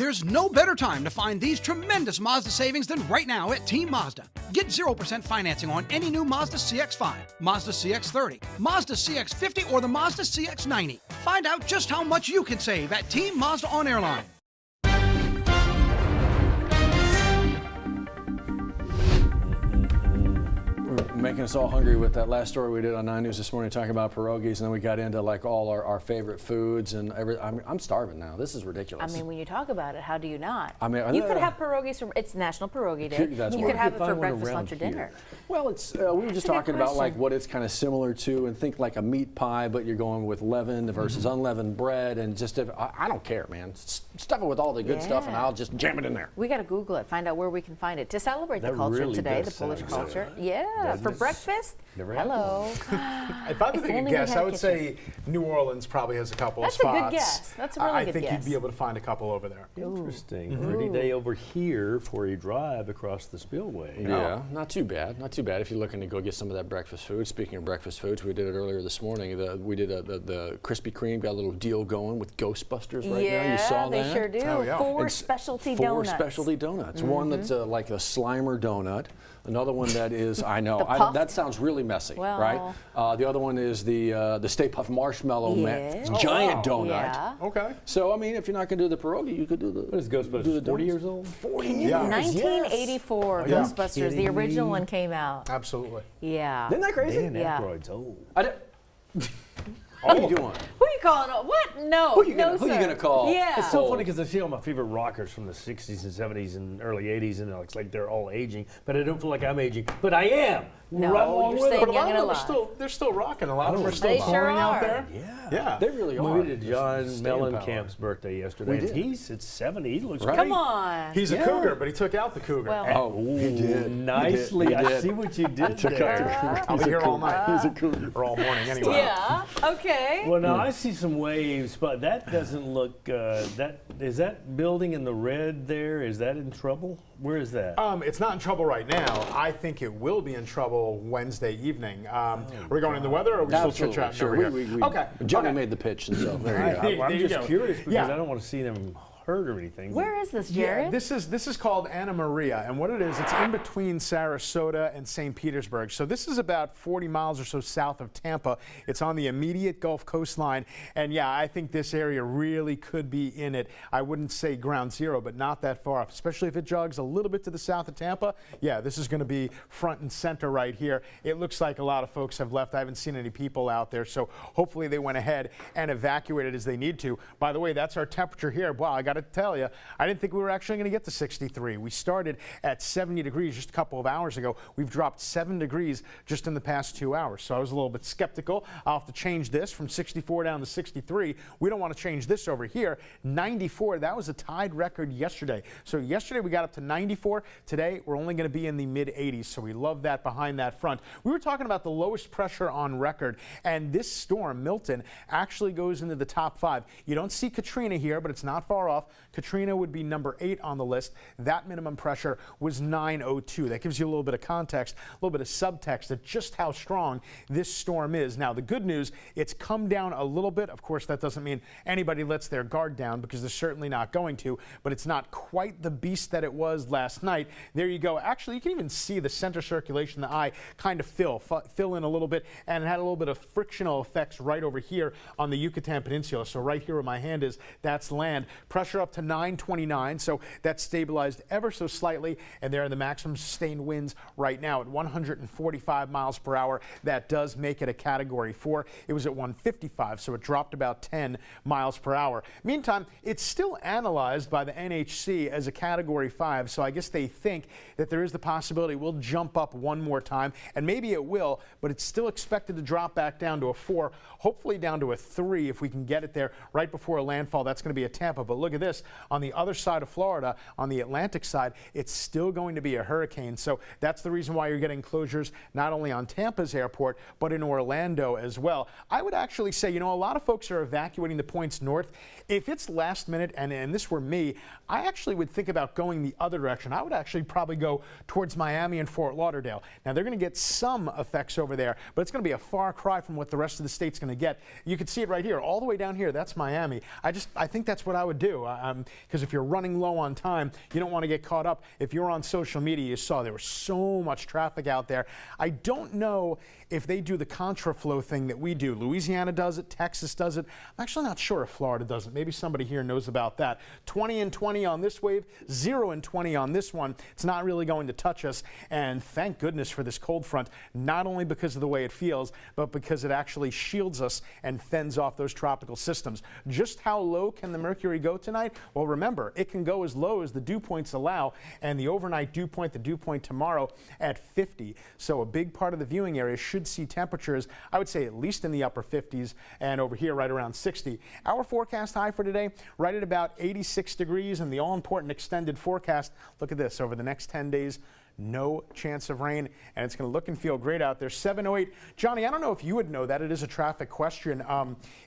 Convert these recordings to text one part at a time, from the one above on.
There's no better time to find these tremendous Mazda savings than right now at Team Mazda. Get 0% financing on any new Mazda CX-5, Mazda CX-30, Mazda CX-50, or the Mazda CX-90. Find out just how much you can save at Team Mazda on Airline. Making us all hungry with that last story we did on 9 News this morning talking about pierogies, and then we got into like all our favorite foods and I'm starving now. This is ridiculous. I mean, when you talk about it, how do you not? I mean, you could have pierogies for, it's National Pierogi Day. You could have it for breakfast, lunch, or dinner. Well, it's we were just talking about like what it's kind of similar to, and think like a meat pie, but you're going with leavened versus unleavened bread, and just I don't care, man. Stuff it with all the good stuff, and I'll just jam it in there. We got to Google it, find out where we can find it to celebrate the culture today, the Polish culture. Yeah, for breakfast. Hello. If I had to take a guess, I would say New Orleans probably has a couple of spots. That's a good guess. That's a really good guess. I think you'd be able to find a couple over there. Interesting. Pretty day over here for a drive across the spillway. Yeah, not too bad. Not too bad if you're looking to go get some of that breakfast food. Speaking of breakfast foods, we did it earlier this morning. We did the Krispy Kreme, got a little deal going with Ghostbusters right now. You saw that? Yeah, they sure do. Oh, yeah. Four specialty donuts. 4 specialty donuts. One that's like a Slimer donut. Another one that is, I know, that sounds really messy, right? The other one is the Stay Puft Marshmallow giant donut. Yeah. Okay. So, I mean, if you're not going to do the pierogi, you could do the... What is Ghostbusters, 40 years old? 40 years. years. 1984 Ghostbusters, the original one came out. Absolutely. Yeah. Isn't that crazy? Dan Aykroyd's old. What are you doing? Who are you calling? What? No. Who are you gonna call? Yeah. It's so funny because I see all my favorite rockers from the 60s and 70s and early 80s, and it's like they're all aging, but I don't feel like I'm aging. But I am. No, right along you're with saying them. young and But alive. they're still rocking. A lot of them are still They sure touring out are. there. Yeah. They really are. We did John Staying Mellencamp's birthday yesterday. We did. He's at 70. He looks Right. great. Come on. He's a cougar, but he took out the cougar. Well, He did. Nicely. He did. I see what you did there. I'll be here all night. He's a cougar. Or all morning anyway. Yeah. Okay. Well, now I see some waves, but that doesn't look. Is that building in the red there? Is that in trouble? Where is that? It's not in trouble right now. I think it will be in trouble Wednesday evening. Are we going in the weather, or are we still chit-chatting Sure. over here? Okay. Johnny made the pitch, and so there you go. I'm you just go. curious because Yeah. I don't want to see them hurt or anything. Where is this, Jared? Yeah, this is called Anna Maria, and what it is, it's in between Sarasota and St. Petersburg. So this is about 40 miles or so south of Tampa. It's on the immediate Gulf coastline, and yeah, I think this area really could be in it. I wouldn't say ground zero, but not that far off, especially if it jogs a little bit to the south of Tampa. Yeah, this is going to be front and center right here. It looks like a lot of folks have left. I haven't seen any people out there, so hopefully they went ahead and evacuated as they need to. By the way, that's our temperature here. Wow, I got to tell you, I didn't think we were actually going to get to 63. We started at 70 degrees just a couple of hours ago. We've dropped 7 degrees just in the past 2 hours. So I was a little bit skeptical. I'll have to change this from 64 down to 63. We don't want to change this over here. 94, that was a tied record yesterday. So yesterday we got up to 94. Today we're only going to be in the mid 80s. So we love that behind that front. We were talking about the lowest pressure on record, and this storm, Milton, actually goes into the top 5. You don't see Katrina here, but it's not far off. Katrina would be number 8 on the list. That minimum pressure was 902. That gives you a little bit of context, a little bit of subtext of just how strong this storm is. Now, the good news, it's come down a little bit. Of course, that doesn't mean anybody lets their guard down, because they're certainly not going to, but it's not quite the beast that it was last night. There you go. Actually, you can even see the center circulation, the eye, kind of fill in a little bit, and it had a little bit of frictional effects right over here on the Yucatan Peninsula. So right here where my hand is, that's land. Pressure up to 929, so that's stabilized ever so slightly, and there are the maximum sustained winds right now at 145 miles per hour. That does make it a Category 4. It was at 155, so it dropped about 10 miles per hour. Meantime, it's still analyzed by the NHC as a Category 5, so I guess they think that there is the possibility we'll jump up one more time, and maybe it will, but it's still expected to drop back down to a 4, hopefully down to a 3 if we can get it there right before a landfall. That's going to be at Tampa, but look at this. On the other side of Florida, on the Atlantic side, it's still going to be a hurricane. So that's the reason why you're getting closures not only on Tampa's airport, but in Orlando as well. I would actually say, you know, a lot of folks are evacuating the points north. If it's last minute, and this were me, I actually would think about going the other direction. I would actually probably go towards Miami and Fort Lauderdale. Now, they're going to get some effects over there, but it's going to be a far cry from what the rest of the state's going to get. You can see it right here, all the way down here. That's Miami. I think that's what I would do. because if you're running low on time, you don't want to get caught up. If you're on social media, you saw there was so much traffic out there. I don't know if they do the contraflow thing that we do. Louisiana does it, Texas does it. I'm actually not sure if Florida does it. Maybe somebody here knows about that. 20 and 20 on this wave, 0 and 20 on this one. It's not really going to touch us, and thank goodness for this cold front, not only because of the way it feels, but because it actually shields us and fends off those tropical systems. Just how low can the mercury go tonight? Well, remember, it can go as low as the dew points allow, and the overnight dew point, the dew point tomorrow at 50. So a big part of the viewing area should see temperatures, I would say at least in the upper 50s, and over here right around 60. Our forecast high for today, right at about 86 degrees, and the all-important extended forecast, look at this, over the next 10 days, no chance of rain, and it's going to look and feel great out there. 7:08. Johnny, I don't know if you would know that. It is a traffic question.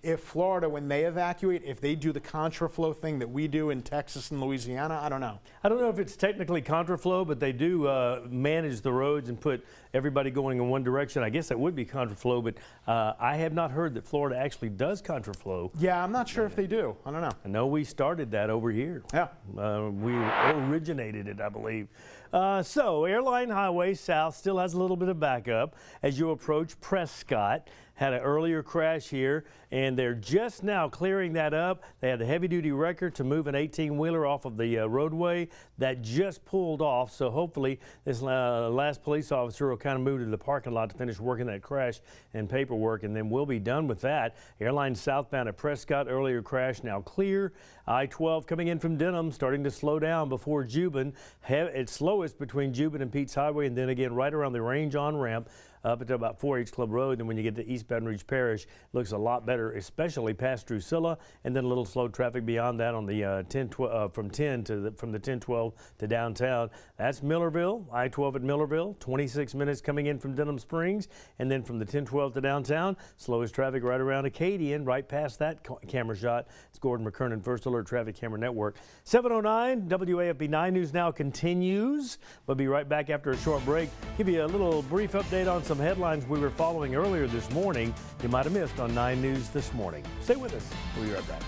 If Florida, when they evacuate, if they do the contraflow thing that we do in Texas and Louisiana, I don't know. I don't know if it's technically contraflow, but they do manage the roads and put everybody going in one direction. I guess that would be contraflow, but I have not heard that Florida actually does contraflow. Yeah, I'm not sure if they do. I don't know. I know we started that over here. Yeah. We originated it, I believe. So Airline Highway South still has a little bit of backup as you approach Prescott. Had an earlier crash here, and they're just now clearing that up. They had the heavy-duty wrecker to move an 18-wheeler off of the roadway that just pulled off. So hopefully this last police officer will kind of move to the parking lot to finish working that crash and paperwork, and then we'll be done with that. Airline southbound at Prescott, earlier crash, now clear. I-12 coming in from Denham, starting to slow down before Jubin. It's slowest between Jubin and Pete's Highway, and then again right around the range on-ramp up until about 4H Club Road. And when you get to East Baton Rouge Parish, it looks a lot better, especially past Drusilla, and then a little slow traffic beyond that on the from the 1012 to downtown. That's Millerville, I-12 at Millerville, 26 minutes coming in from Denham Springs, and then from the 1012 to downtown, slowest traffic right around Acadian, right past that camera shot. It's Gordon McKernan, First Alert Traffic Camera Network. 7:09, WAFB 9 News Now continues. We'll be right back after a short break. Give you a little brief update on some headlines we were following earlier this morning you might have missed on 9 News this morning. Stay with us. We'll be right back.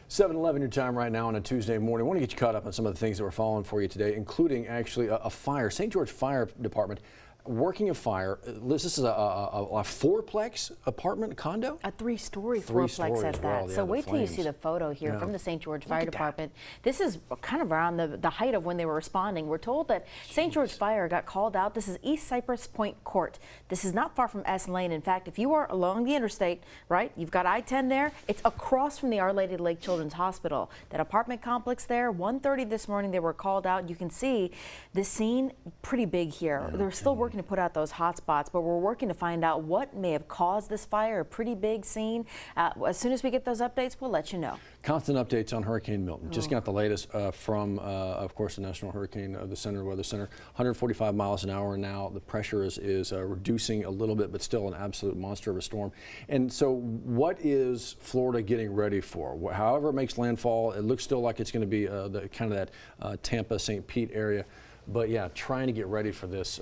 (7:11) your time right now on a Tuesday morning. I want to get you caught up on some of the things that we're following for you today, including actually a fire. St. George Fire Department working a fire. This is a fourplex apartment condo? A three-story fourplex at that. Well, so wait till you see the photo here from the St. George Fire Department. This is kind of around the height of when they were responding. We're told that St. George Fire got called out. This is East Cypress Point Court. This is not far from S Lane. In fact, if you are along the interstate, right, you've got I-10 there. It's across from the Our Lady of Lake Children's Hospital. That apartment complex there, 1:30 this morning, they were called out. You can see the scene pretty big here. They're still working to put out those hot spots, but we're working to find out what may have caused this fire. A pretty big scene. As soon as we get those updates, we'll let you know. Constant updates on Hurricane Milton. Just got the latest from, of course, the National Hurricane Weather Center. 145 miles an hour now. The pressure is reducing a little bit, but still an absolute monster of a storm. And so what is Florida getting ready for? However it makes landfall, it looks still like it's going to be the kind of that Tampa, St. Pete area. But yeah, trying to get ready for this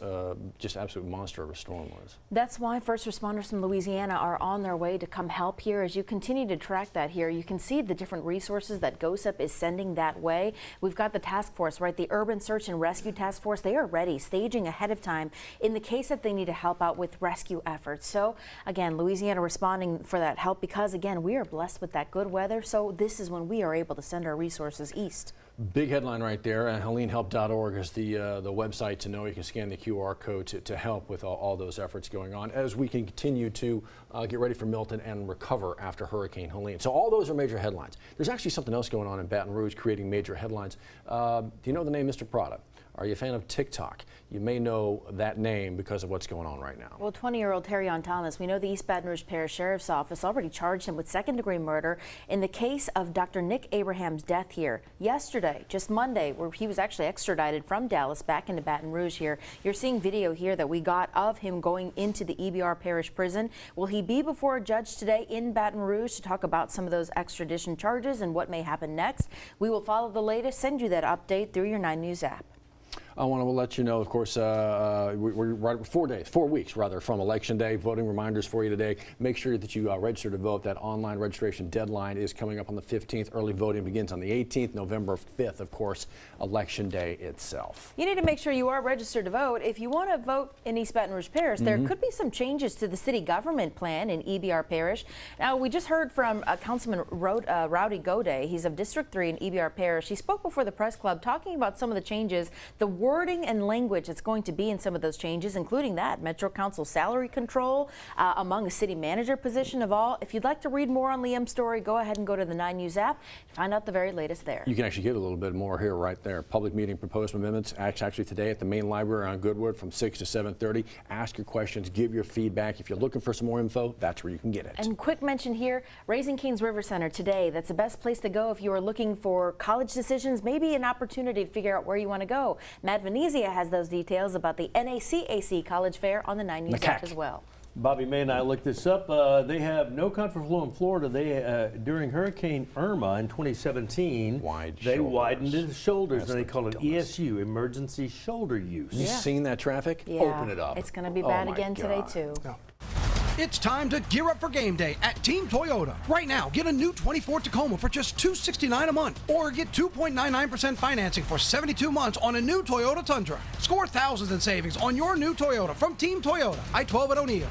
just absolute monster of a storm was. That's why first responders from Louisiana are on their way to come help here. As you continue to track that here, you can see the different resources that GOSEP is sending that way. We've got the task force, right? The Urban Search and Rescue Task Force. They are ready, staging ahead of time in the case that they need to help out with rescue efforts. So again, Louisiana responding for that help because again, we are blessed with that good weather. So this is when we are able to send our resources east. Big headline right there. HeleneHelp.org is the website to know. You can scan the QR code to help with all those efforts going on as we can continue to get ready for Milton and recover after Hurricane Helene. So all those are major headlines. There's actually something else going on in Baton Rouge creating major headlines. Do you know the name Mr. Prada? Are you a fan of TikTok? You may know that name because of what's going on right now. Well, 20-year-old Terrion Thomas, we know the East Baton Rouge Parish Sheriff's Office already charged him with second-degree murder in the case of Dr. Nick Abraham's death here. Yesterday, just Monday, where he was actually extradited from Dallas back into Baton Rouge here. You're seeing video here that we got of him going into the EBR Parish Prison. Will he be before a judge today in Baton Rouge to talk about some of those extradition charges and what may happen next? We will follow the latest, send you that update through your 9 News app. I want to let you know, of course, we're right 4 weeks rather from Election Day. Voting reminders for you today. Make sure that you register to vote. That online registration deadline is coming up on the 15th. Early voting begins on the 18th. November 5th, of course, Election Day itself. You need to make sure you are registered to vote. If you want to vote in East Baton Rouge Parish, there could be some changes to the city government plan in EBR Parish. Now, we just heard from Councilman Rowdy Goday. He's of District 3 in EBR Parish. He spoke before the press club talking about some of the changes, the wording and language that's going to be in some of those changes, including that Metro Council salary control among the city manager position of all. If you'd like to read more on Liam's story, go ahead and go to the 9 News app and find out the very latest there. You can actually get a little bit more here right there. Public meeting proposed amendments actually today at the main library on Goodwood from 6 to 7:30. Ask your questions, give your feedback. If you're looking for some more info, that's where you can get it. And quick mention here, Raising Cane's River Center today. That's the best place to go if you are looking for college decisions, maybe an opportunity to figure out where you want to go. Matt Venezia has those details about the NACAC College Fair on the 9 News app as well. Bobby May and I looked this up. They have no contraflow in Florida. They during Hurricane Irma in 2017, they widened the shoulders and they call it ESU, Emergency Shoulder Use. You seen that traffic? Yeah, open it up. It's going to be bad again today too. No. It's time to gear up for game day at Team Toyota. Right now, get a new 24 Tacoma for just $269 a month, or get 2.99% financing for 72 months on a new Toyota Tundra. Score thousands in savings on your new Toyota from Team Toyota, I-12 at O'Neill.